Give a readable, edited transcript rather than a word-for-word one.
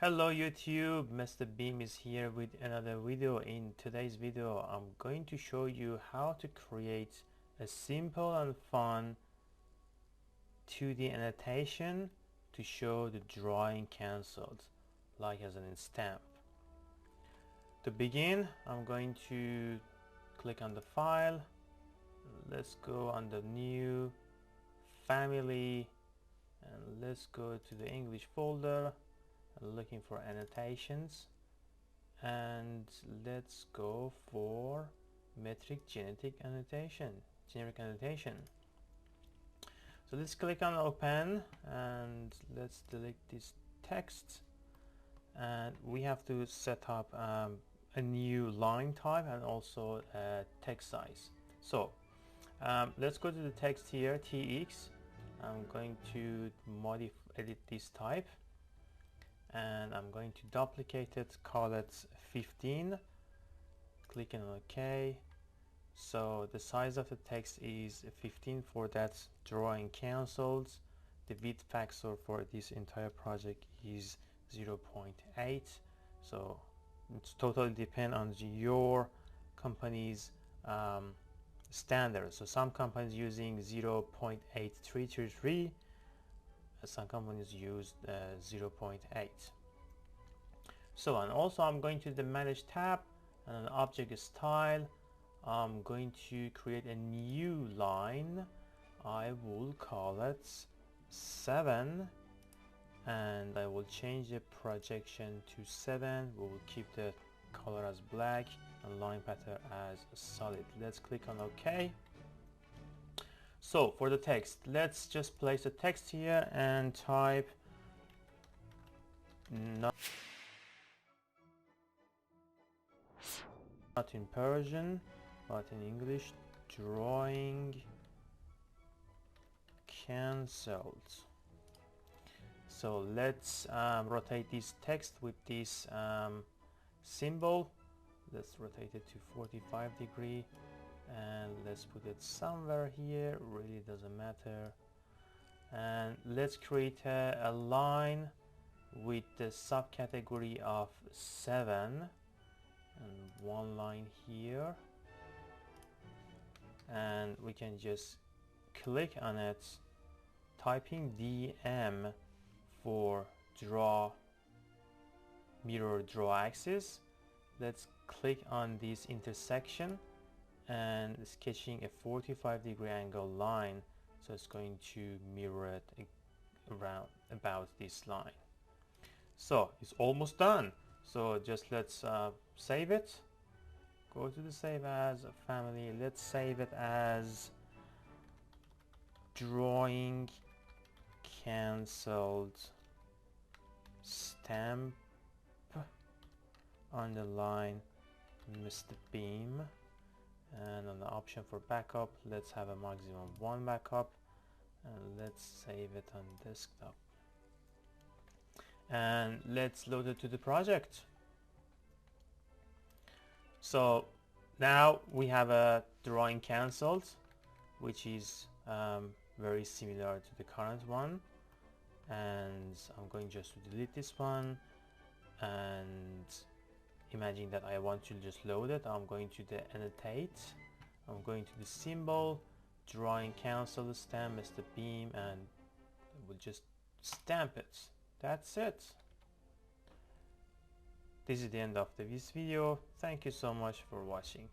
Hello YouTube, Mr. Beam is here with another video. In today's video I'm going to show you how to create a simple and fun 2D annotation to show the drawing cancelled, like as an stamp. To begin, I'm going to click on the file. Let's go on the new family and let's go to the English folder. Looking for annotations, and let's go for metric generic annotation. So let's click on open and let's delete this text, and we have to set up a new line type and also a text size. So let's go to the text here, TX. I'm going to edit this type, and I'm going to duplicate it, call it 15, clicking on OK. So the size of the text is 15 for that drawing cancelled. The width factor for this entire project is 0.8. so it's totally depend on your company's standards. So some companies using 0.8333, some companies use 0.8. So, and also I'm going to the manage tab and object style. I'm going to create a new line. I will call it 7 and I will change the projection to 7. We will keep the color as black and line pattern as solid. Let's click on OK. So for the text, let's just place the text here and type not in Persian but in English, drawing cancelled. So let's rotate this text with this symbol. Let's rotate it to 45 degrees. And let's put it somewhere here, really doesn't matter. And let's create a line with the subcategory of 7 and one line here, and we can just click on it, typing DM for mirror draw axis. Let's click on this intersection and sketching a 45-degree angle line, so it's going to mirror it around about this line. So it's almost done. So just let's save it. Go to the save as family. Let's save it as drawing cancelled stamp underline Mr. Beam. And on the option for backup, let's have a maximum 1 backup, and let's save it on desktop, and let's load it to the project. So now we have a drawing cancelled, which is very similar to the current one, and I'm going just to delete this one and imagine that I want to just load it. I'm going to the annotate, I'm going to the symbol, drawing cancel stamp Mr. Beam, and we'll just stamp it. That's it. This is the end of this video. Thank you so much for watching.